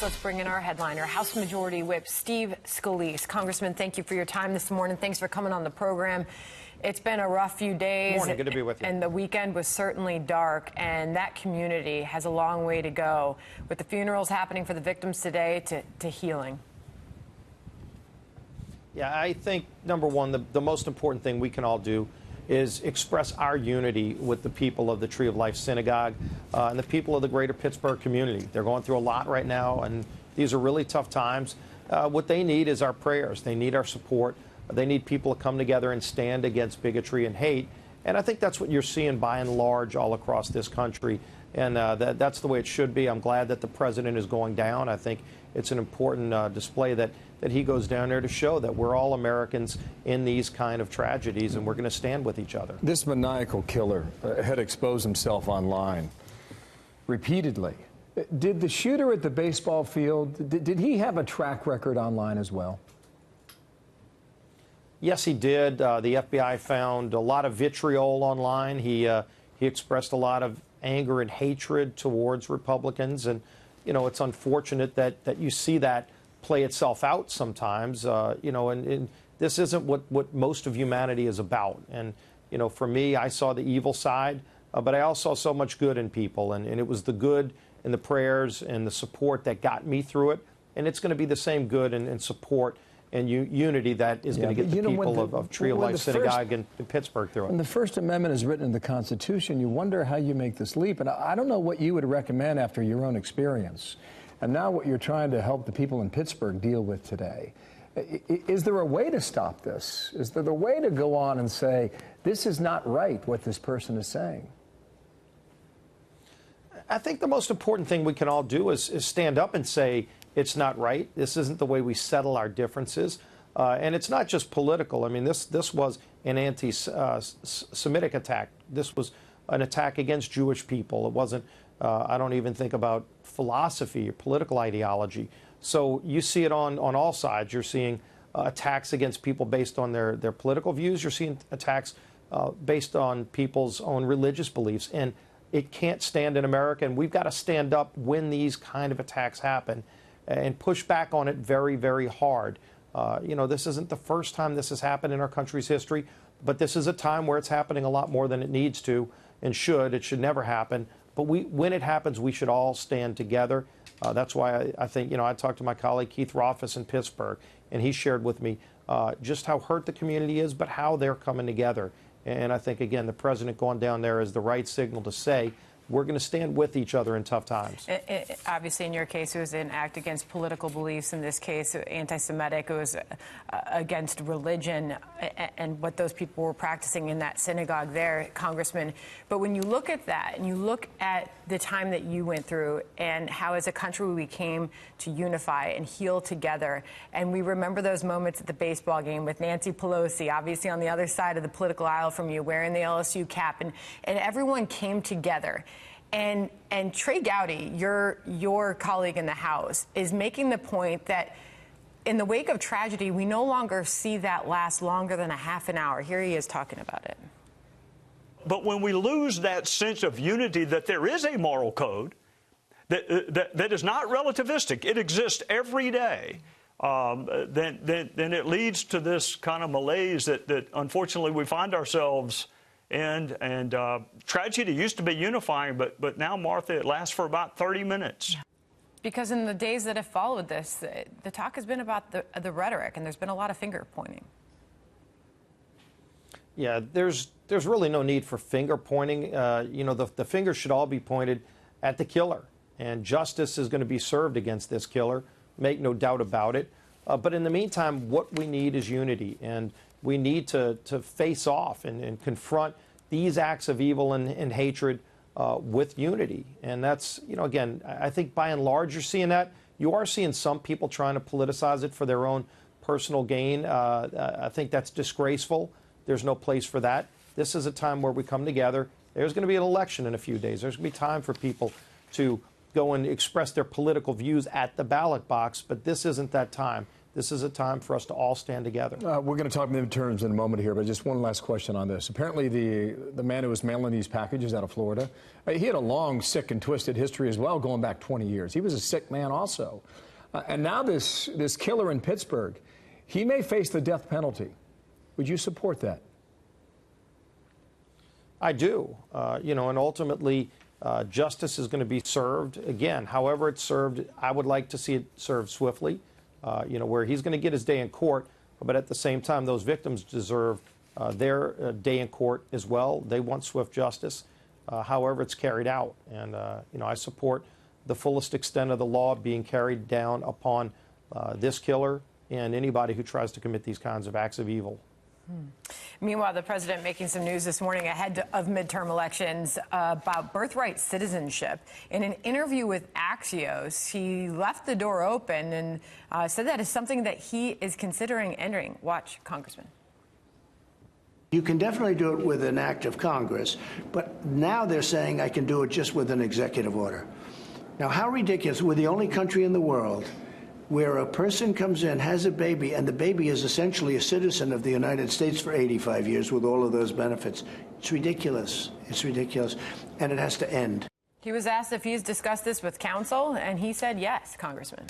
let's bring in our headliner, House Majority Whip Steve Scalise. Congressman, thank you for your time this morning. Thanks for coming on the program. It's been a rough few days. Morning, good to be with you. And the weekend was certainly dark, and that community has a long way to go with the funerals happening for the victims today to healing. Yeah, I think, number one, the most important thing we can all do is express our unity with the people of the Tree of Life Synagogue and the people of the greater Pittsburgh community. They're going through a lot right now, and these are really tough times. What they need is our prayers. They need our support. They need people to come together and stand against bigotry and hate. And I think that's what you're seeing by and large all across this country. And that's the way it should be. I'm glad that the president is going down. I think it's an important display that he goes down there to show that we're all Americans in these kind of tragedies, and we're going to stand with each other. This maniacal killer had exposed himself online repeatedly. Did the shooter at the baseball field, did he have a track record online as well? Yes, he did. The FBI found a lot of vitriol online. He expressed a lot of anger and hatred towards Republicans. And, you know, it's unfortunate that you see that play itself out sometimes, you know, and this isn't what most of humanity is about. And, you know, for me, I saw the evil side, but I also saw so much good in people. And it was the good and the prayers and the support that got me through it. And it's going to be the same good and support and unity that is going to get the people of Tree of Life Synagogue in Pittsburgh through it. When the First Amendment is written in the Constitution, you wonder how you make this leap. And I don't know what you would recommend after your own experience, and now what you're trying to help the people in Pittsburgh deal with today. Is there a way to stop this? Is there a way to go on and say, this is not right, what this person is saying? I think the most important thing we can all do is stand up and say, it's not right. This isn't the way we settle our differences. And it's not just political. I mean, this was an anti-Semitic attack. This was an attack against Jewish people. It wasn't, I don't even think about philosophy or political ideology. So you see it on all sides. You're seeing attacks against people based on their political views. You're seeing attacks based on people's own religious beliefs. And it can't stand in America. And we've got to stand up when these kind of attacks happen and push back on it very, very hard. You know, this isn't the first time this has happened in our country's history, but this is a time where it's happening a lot more than it needs to and should. It should never happen. But when it happens, we should all stand together. That's why I think, you know, I talked to my colleague Keith Rothfuss in Pittsburgh, and he shared with me just how hurt the community is, but how they're coming together. And I think, again, the president going down there is the right signal to say, we're going to stand with each other in tough times. Obviously, in your case, it was an act against political beliefs. In this case, anti-Semitic. It was against religion and what those people were practicing in that synagogue there, Congressman. But when you look at that and you look at the time that you went through and how as a country we came to unify and heal together, and we remember those moments at the baseball game with Nancy Pelosi, obviously on the other side of the political aisle from you, wearing the LSU cap, and everyone came together. And Trey Gowdy, your colleague in the House, is making the point that in the wake of tragedy, we no longer see that last longer than a half an hour. Here he is talking about it. But when we lose that sense of unity, that there is a moral code that is not relativistic, it exists every day, then it leads to this kind of malaise that unfortunately we find ourselves. And tragedy used to be unifying, but now, Martha, it lasts for about 30 minutes. Because in the days that have followed this, the talk has been about the rhetoric, and there's been a lot of finger pointing. Yeah, there's really no need for finger pointing. You know, the finger should all be pointed at the killer, and justice is going to be served against this killer. Make no doubt about it. But in the meantime, what we need is unity, and we need to face off and confront these acts of evil and hatred with unity. And that's, you know, again, I think by and large you're seeing that. You are seeing some people trying to politicize it for their own personal gain. I think that's disgraceful. There's no place for that. This is a time where we come together. There's going to be an election in a few days. There's going to be time for people to go and express their political views at the ballot box, but this isn't that time. This is a time for us to all stand together. We're going to talk midterms in a moment here, but just one last question on this. Apparently, the man who was mailing these packages out of Florida, he had a long, sick, and twisted history as well, going back 20 years. He was a sick man also. And now this killer in Pittsburgh, he may face the death penalty. Would you support that? I do. And ultimately, justice is going to be served. Again, however it's served, I would like to see it served swiftly, where he's going to get his day in court, but at the same time, those victims deserve their day in court as well. They want swift justice, however it's carried out. And, I support the fullest extent of the law being carried down upon this killer and anybody who tries to commit these kinds of acts of evil. Meanwhile, the president making some news this morning ahead of midterm elections about birthright citizenship. In an interview with Axios, he left the door open and said that is something that he is considering entering. Watch, Congressman. You can definitely do it with an act of Congress, but now they're saying I can do it just with an executive order. Now, how ridiculous. We're the only country in the world where a person comes in, has a baby, and the baby is essentially a citizen of the United States for 85 years with all of those benefits. It's ridiculous. It's ridiculous. And it has to end. He was asked if he's discussed this with counsel, and he said yes, Congressman.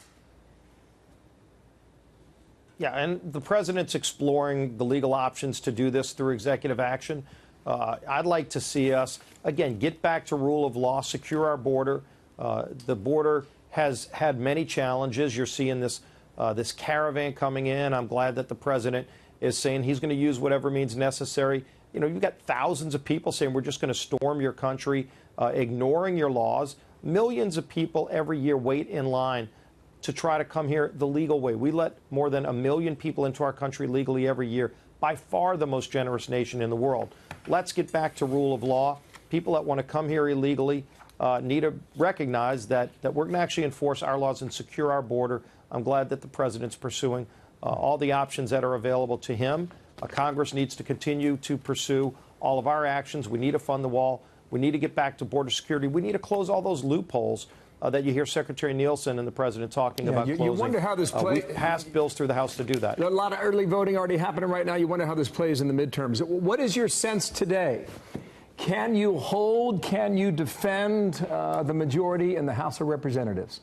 Yeah, and the president's exploring the legal options to do this through executive action. I'd like to see us, again, get back to rule of law, secure our border. The border has had many challenges. You're seeing this caravan coming in. I'm glad that the president is saying he's going to use whatever means necessary. You've got thousands of people saying we're just going to storm your country, ignoring your laws. Millions of people every year wait in line to try to come here the legal way. We let more than 1 million people into our country legally every year, by far the most generous nation in the world. Let's get back to rule of law. People that want to come here illegally need to recognize that we're going to actually enforce our laws and secure our border. I'm glad that the president's pursuing all the options that are available to him. Congress needs to continue to pursue all of our actions. We need to fund the wall. We need to get back to border security. We need to close all those loopholes that you hear Secretary Nielsen and the president talking about closing. You wonder how this plays. We've passed bills through the House to do that. A lot of early voting already happening right now. You wonder how this plays in the midterms. What is your sense today? Can you hold, can you defend the majority in the House of Representatives?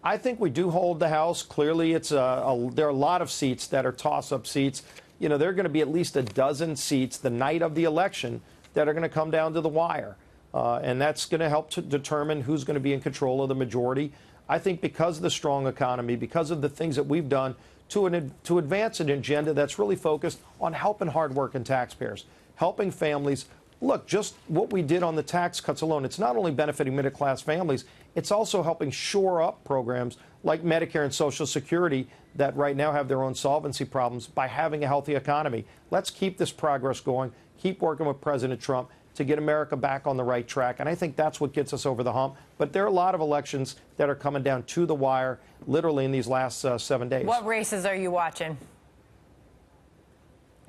I think we do hold the House. Clearly, there are a lot of seats that are toss-up seats. There are going to be at least a dozen seats the night of the election that are going to come down to the wire. And that's going to help to determine who's going to be in control of the majority. I think because of the strong economy, because of the things that we've done to advance an agenda that's really focused on helping hardworking taxpayers, helping families. Look, just what we did on the tax cuts alone, it's not only benefiting middle-class families, it's also helping shore up programs like Medicare and Social Security that right now have their own solvency problems by having a healthy economy. Let's keep this progress going, keep working with President Trump to get America back on the right track. And I think that's what gets us over the hump. But there are a lot of elections that are coming down to the wire literally in these last 7 days. What races are you watching?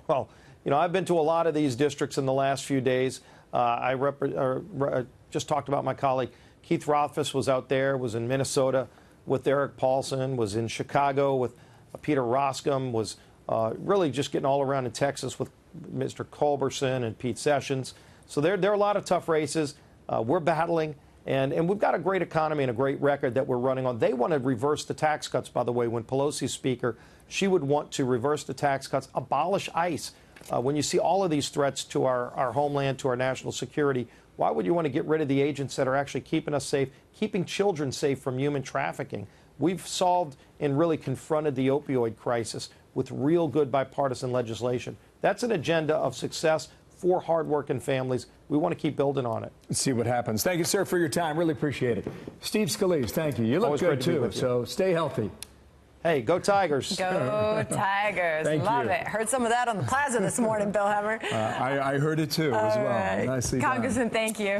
Well, I've been to a lot of these districts in the last few days. I just talked about my colleague Keith Rothfuss was out there, was in Minnesota with Eric Paulson, was in Chicago with Peter Roskam, was really just getting all around in Texas with Mr. Culberson and Pete Sessions. So there are a lot of tough races. We're battling, and we've got a great economy and a great record that we're running on. They want to reverse the tax cuts, by the way. When Pelosi's speaker, she would want to reverse the tax cuts, abolish ICE. When you see all of these threats to our homeland, to our national security, why would you want to get rid of the agents that are actually keeping us safe, keeping children safe from human trafficking? We've solved and really confronted the opioid crisis with real good bipartisan legislation. That's an agenda of success for hardworking families. We want to keep building on it. Let's see what happens. Thank you, sir, for your time. Really appreciate it. Steve Scalise, thank you. You look Always good, too, so stay healthy. Hey, go Tigers. Go Tigers. Love it. Heard some of that on the plaza this morning, Bill Hemmer. I heard it, too, as well. Right. Nicely done. Congressman, thank you.